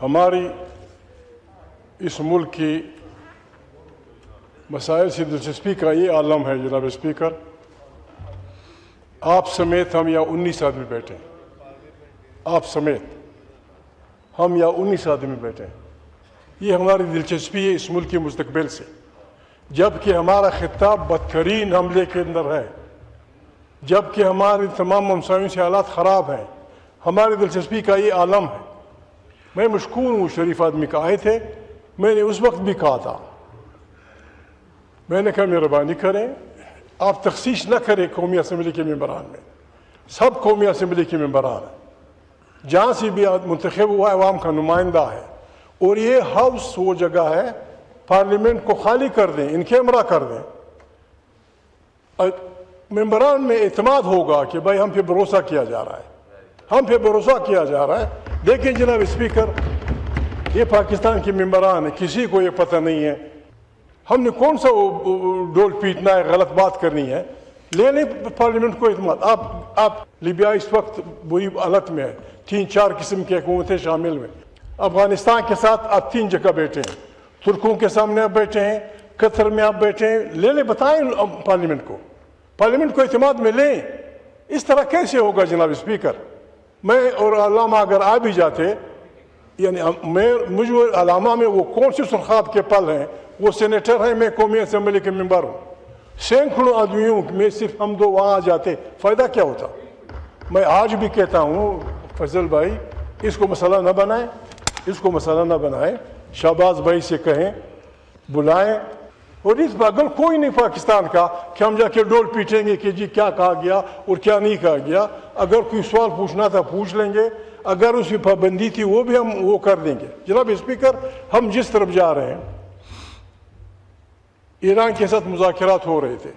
ہماری اس ملک کی مسائل سے دلچسپی کا یہ عالم ہے جناب اسپیکر، آپ سمیت ہم یا 19 آدمی بیٹھے ہیں، آپ سمیت ہم یا 19 آدمی بیٹھے ہیں، یہ ہماری دلچسپی ہے اس ملک کے مستقبل سے، جبکہ ہمارا خطہ بدترین حملے کے اندر ہے، جبکہ ہمارے تمام ہمسایوں سے حالات خراب ہیں، ہماری دلچسپی کا یہ عالم ہے۔ میں مشکور ہوں شریف آدمی کا آئے تھے، میں نے اس وقت بھی کہا تھا، میں نے کہا مہربانی کریں آپ تخصیص نہ کریں قومی اسمبلی کے ممبران میں، سب قومی اسمبلی کے ممبران ہیں، جہاں سے بھی منتخب ہوا ہے عوام کا نمائندہ ہے، اور یہ ہاؤس وہ جگہ ہے پارلیمنٹ کو خالی کر دیں، ان کیمرہ کر دیں، ممبران میں اعتماد ہوگا کہ بھائی ہم پہ بھروسہ کیا جا رہا ہے، ہم پہ بھروسہ کیا جا رہا ہے۔ دیکھیں جناب اسپیکر، یہ پاکستان کے ممبران ہیں، کسی کو یہ پتہ نہیں ہے، ہم نے کون سا ڈول پیٹنا ہے، غلط بات کرنی ہے، لے لیں پارلیمنٹ کو اعتماد۔ آپ لیبیا اس وقت بری حالت میں ہے، 3-4 قسم کی حکومتیں شامل میں، افغانستان کے ساتھ آپ 3 جگہ بیٹھے ہیں، ترکوں کے سامنے آپ بیٹھے ہیں، قطر میں آپ بیٹھے ہیں، لے لیں بتائیں پارلیمنٹ کو اعتماد میں لیں۔ اس طرح کیسے ہوگا جناب اسپیکر؟ میں اور علامہ اگر آ بھی جاتے، یعنی مجھے علامہ میں وہ کون سے سرخاب کے پل ہیں، وہ سینیٹر ہیں، میں قومی اسمبلی کے ممبر ہوں، سینکڑوں آدمیوں میں صرف ہم 2 وہاں آ جاتے، فائدہ کیا ہوتا؟ میں آج بھی کہتا ہوں فضل بھائی اس کو مسئلہ نہ بنائیں، اس کو مسئلہ نہ بنائیں، شہباز بھائی سے کہیں بلائیں، اور اس اگر کوئی نہیں پاکستان کا کہ ہم جا کے ڈول پیٹیں گے کہ جی کیا کہا گیا اور کیا نہیں کہا گیا، اگر کوئی سوال پوچھنا تھا پوچھ لیں گے، اگر اس کی پابندی تھی وہ بھی ہم وہ کر دیں گے۔ جناب اسپیکر، ہم جس طرف جا رہے ہیں، ایران کے ساتھ مذاکرات ہو رہے تھے،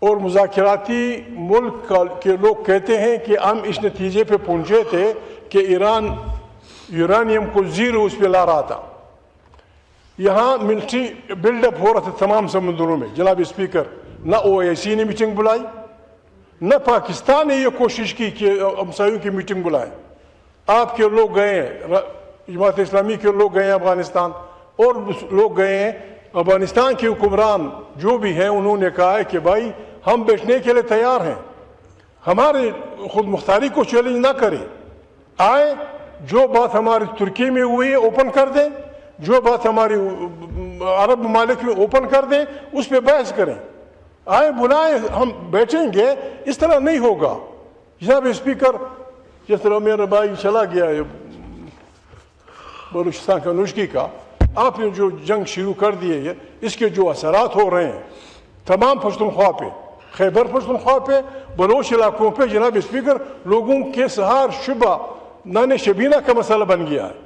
اور مذاکراتی ملک کے لوگ کہتے ہیں کہ ہم اس نتیجے پہ پہنچے تھے کہ ایران یورانیم کو 0 اس پہ لا رہا تھا، یہاں ملٹری بلڈ اپ ہو رہا تھا تمام سمندروں میں۔ جناب اسپیکر، نہ OIC نے میٹنگ بلائی، نہ پاکستان نے یہ کوشش کی کہ ہمسایوں کی میٹنگ بلائیں۔ آپ کے لوگ گئے ہیں، جماعت اسلامی کے لوگ گئے ہیں افغانستان، اور لوگ گئے ہیں، افغانستان کے حکمران جو بھی ہیں انہوں نے کہا ہے کہ بھائی ہم بیٹھنے کے لیے تیار ہیں، ہمارے خود مختاری کو چیلنج نہ کریں، آئیں، جو بات ہماری ترکی میں ہوئی ہے اوپن کر دیں، جو بات ہماری عرب ممالک میں اوپن کر دیں، اس پہ بحث کریں، آئیں بلائیں، ہم بیٹھیں گے۔ اس طرح نہیں ہوگا جناب اسپیکر۔ جس طرح میرا بھائی چلا گیا ہے بلوچستان کا نشکی کا، آپ نے جو جنگ شروع کر دی ہے، اس کے جو اثرات ہو رہے ہیں تمام پشتونخوا پہ، خیبر پشتونخوا پہ، بلوچ علاقوں پہ، جناب اسپیکر لوگوں کے سہار شبہ نان شبینہ کا مسئلہ بن گیا ہے۔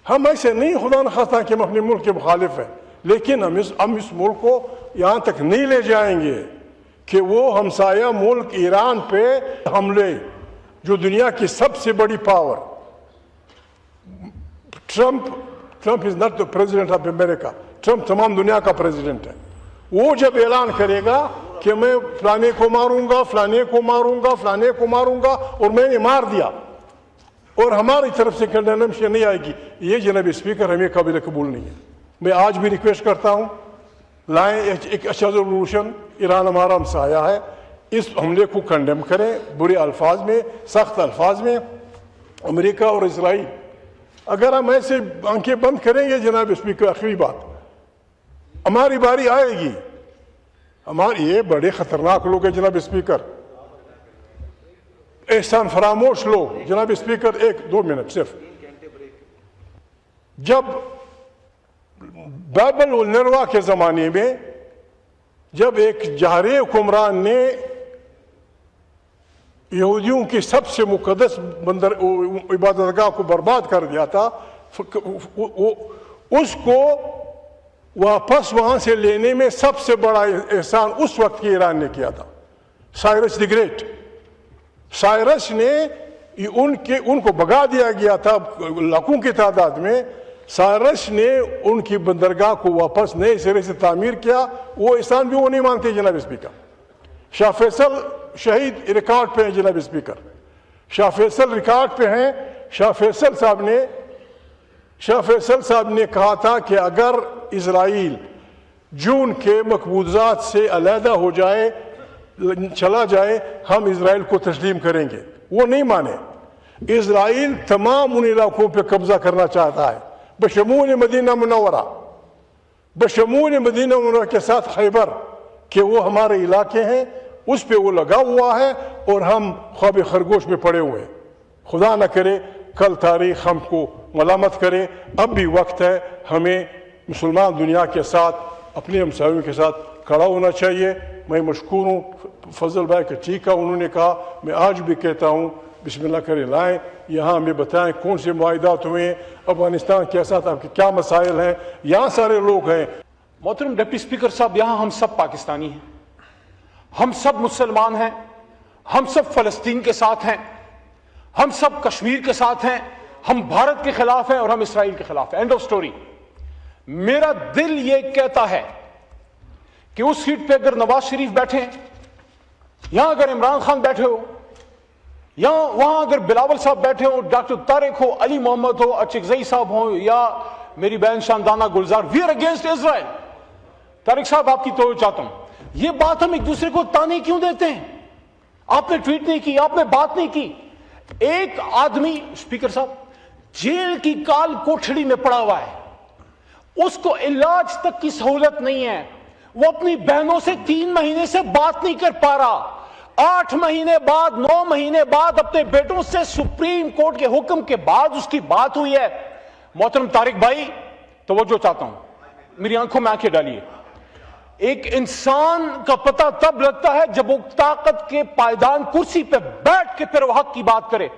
ہم ایسے نہیں خدا نخواستہ کہ ہم اپنے ملک کے مخالف ہیں، لیکن ہم اس ملک کو یہاں تک نہیں لے جائیں گے کہ وہ ہمسایہ ملک ایران پہ حملے، جو دنیا کی سب سے بڑی power, Trump is not the president of America, Trump تمام دنیا کا پریزیڈنٹ ہے، وہ جب اعلان کرے گا کہ میں فلانے کو ماروں گا، فلانے کو ماروں گا، فلانے کو ماروں گا، اور میں نے مار دیا، اور ہماری طرف سے کنڈیمنیشن نہیں آئے گی، یہ جناب اسپیکر ہمیں قابل قبول نہیں ہے۔ میں آج بھی ریکویسٹ کرتا ہوں، لائیں ایک اچھا ریزولوشن، ایران ہمارا ہمسایہ ہے، اس حملے کو کنڈیم کریں برے الفاظ میں، سخت الفاظ میں، امریکہ اور اسرائیل۔ اگر ہم ایسے آنکھیں بند کریں گے جناب اسپیکر، آخری بات، ہماری باری آئے گی، یہ بڑے خطرناک لوگ ہیں جناب اسپیکر، احسان فراموش لوگ۔ جناب اسپیکر 1-2 منٹ صرف، جب بابل النروا کے زمانے میں جب ایک جہری حکمران نے یہودیوں کی سب سے مقدس عبادت گاہ کو برباد کر دیا تھا، اس کو واپس وہاں سے لینے میں سب سے بڑا احسان اس وقت کے ایران نے کیا تھا، سائرس دی گریٹ۔ سائرس نے ان کو بھگا دیا گیا تھا لاکھوں کی تعداد میں، سائرس نے ان کی بندرگاہ کو واپس نئے سرے سے تعمیر کیا، وہ احسان بھی وہ نہیں مانتے جناب اسپیکر۔ شاہ فیصل شہید ریکارڈ پہ ہیں جناب اسپیکر، شاہ فیصل ریکارڈ پہ ہیں शाह फैसल साहब ने कहा था कि अगर इजराइल जून के मकबूजात से अलहदा हो जाए, चला जाए, हम इजराइल को तस्लीम करेंगे। वो नहीं माने। इजराइल तमाम उन इलाकों पर कब्जा करना चाहता है, बशमूल मदीना मुनव्वरा, बशमूल मदीना मुनव्वरा के साथ खैबर कि वो हमारे इलाके हैं, उस पे वो लगा हुआ है और हम ख्वाब खरगोश में पड़े हुए हैं। खुदा न करे कल तारीख हमको मलामत करे। अब भी वक्त है हमें मुसलमान दुनिया के साथ, अपने हमसायों के साथ खड़ा होना चाहिए। मैं मशकूर हूँ फजल भाई का, ठीक है उन्होंने कहा, मैं आज भी कहता हूँ बिस्मिल्लाह करे लाएँ, यहाँ हमें बताएं कौन से मुआहिदात हुए हैं, अफगानिस्तान के साथ आपके क्या मसाइल हैं, यहाँ सारे लोग हैं। मोहतरम डिप्टी स्पीकर साहब, यहाँ हम सब पाकिस्तानी हैं, हम सब मुसलमान हैं, हम सब फलस्तीन के साथ हैं, हम सब कश्मीर के साथ हैं, हम भारत के खिलाफ हैं और हम इसराइल के खिलाफ हैं। End of story. मेरा दिल ये कहता है कि उस सीट पे अगर नवाज शरीफ बैठे, यहां अगर इमरान खान बैठे हो, यहां वहां अगर बिलावल साहब बैठे हो, डॉक्टर तारिक हो, अली मोहम्मद हो, अचिकजई साहब हो, या मेरी बहन Shandana Gulzar, we are against Israel. Tariq साहब आपकी तो चाहता हूं, ये बात हम एक दूसरे को ताने क्यों देते हैं? आपने ट्वीट नहीं की, आपने बात नहीं की। एक आदमी स्पीकर साहब जेल की काल कोठड़ी में पड़ा हुआ है, उसको इलाज तक की सहूलत नहीं है, वो अपनी बहनों से 3 महीने से बात नहीं कर पा रहा। 8 महीने बाद, 9 महीने बाद अपने बेटों से सुप्रीम कोर्ट के हुक्म के बाद उसकी बात हुई है। मोहतरम तारिक भाई, तवज्जो चाहता हूं, मेरी आंखों में आंखें डालिए। एक इंसान का पता तब लगता है जब वो ताकत के पायदान कुर्सी पे बैठ के फिर वो हक की बात करे।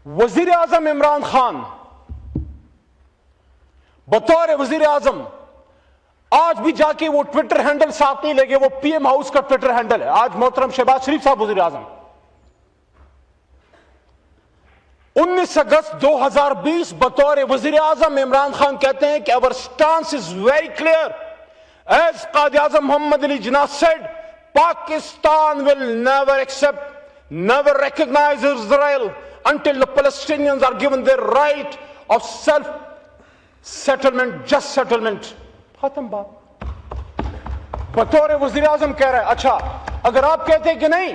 वजीर आजम इमरान खान बतौर वजीर आजम आज भी जाके वो ट्विटर हैंडल साथ नहीं लगे, वो पीएम हाउस का ट्विटर हैंडल है। आज मोहतरम शहबाज शरीफ साहब वजीर आजम, 19 अगस्त 2020 बतौर वजीर आजम इमरान खान कहते हैं कि our stance is very clear, as Quaid Azam Mohammad Ali Jinnah said, Pakistan will never accept, never recognise Israel until the Palestinians are given their right of self settlement, just settlement। खत्म बात। बतौर वजीर आजम कह रहा है। अच्छा, अगर आप कहते हैं कि नहीं,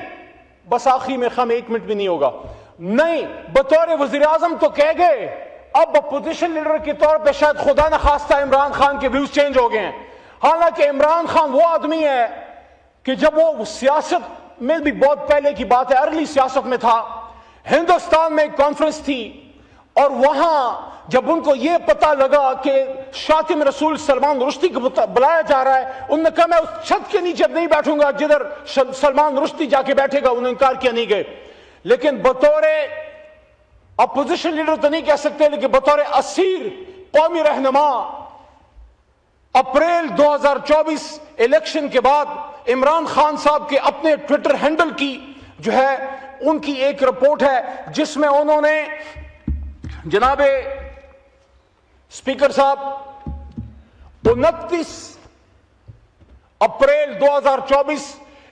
बस आखिरी में हम 1 मिनट भी नहीं होगा, नहीं, बतौर वजीर आजम तो कह गए, अब अपोजिशन लीडर के तौर पे शायद खुदा न खास्ता इमरान खान के व्यूज चेंज हो गए हैं। हालांकि इमरान खान वो आदमी है कि जब वो सियासत में भी, बहुत पहले की बात है, अर्ली सियासत में था, हिंदुस्तान में एक कॉन्फ्रेंस थी और वहां जब उनको यह पता लगा कि शातिम रसूल सलमान रुश्दी को बुलाया जा रहा है, उन्होंने कहा मैं उस छत के नीचे नहीं बैठूंगा जिधर सलमान रुश्दी जाके बैठेगा। उन्होंने इनकार किया, नहीं गए। लेकिन बतौर अपोजिशन लीडर तो नहीं कह सकते, लेकिन बतौर असीर कौमी रहनुमा अप्रैल 2024 इलेक्शन के बाद इमरान खान साहब के अपने ट्विटर हैंडल की जो है उनकी एक रिपोर्ट है जिसमें उन्होंने जनाबे स्पीकर साहब 29 अप्रैल 2024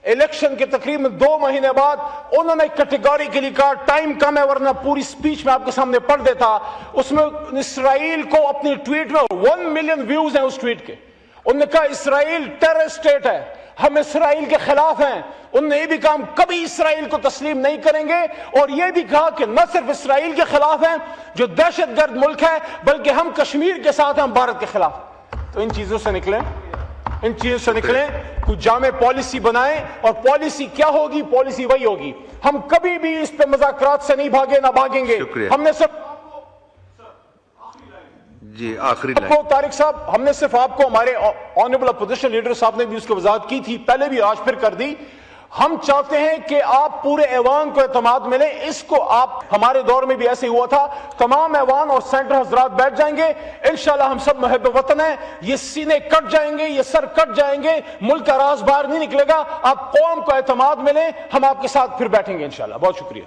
इलेक्शन के तकरीबन 2 महीने बाद उन्होंने कैटेगरी के लिए कहा, टाइम कम है वरना पूरी स्पीच में आपके सामने पढ़ देता। उसमें इसराइल को अपनी ट्वीट में 1 मिलियन व्यूज हैं उस ट्वीट के। उन्होंने कहा इसराइल टेरर स्टेट है, हम इसराइल के खिलाफ हैं। उन्होंने ये भी कहा हम कभी इसराइल को तस्लीम नहीं करेंगे, और ये भी कहा कि न सिर्फ इसराइल के खिलाफ हैं जो दहशतगर्द मुल्क है, बल्कि हम कश्मीर के साथ हैं, हम भारत के खिलाफ। तो इन चीजों से निकलें, इन चीजों से निकलें, कुछ जामे पॉलिसी बनाएं, और पॉलिसी क्या होगी? पॉलिसी वही होगी। हम कभी भी इस पे मज़ाकरात से नहीं भागे, ना भागेंगे। हमने सिर्फ जी आखिरी आपको तारिक साहब, हमने सिर्फ आपको, हमारे ऑनरेबल अपोजिशन लीडर साहब ने भी उसकी वजाहत की थी पहले भी, आज फिर कर दी। हम चाहते हैं कि आप पूरे ऐवान को एतमाद मिले। इसको आप, हमारे दौर में भी ऐसे हुआ था, तमाम ऐवान और सेंटर हजरात बैठ जाएंगे, इंशाल्लाह हम सब मुहब्ब वतन है, ये सीने कट जाएंगे, ये सर कट जाएंगे, मुल्क का राज बाहर नहीं निकलेगा। आप कौम को एतमाद मिले, हम आपके साथ फिर बैठेंगे इंशाल्लाह। बहुत शुक्रिया।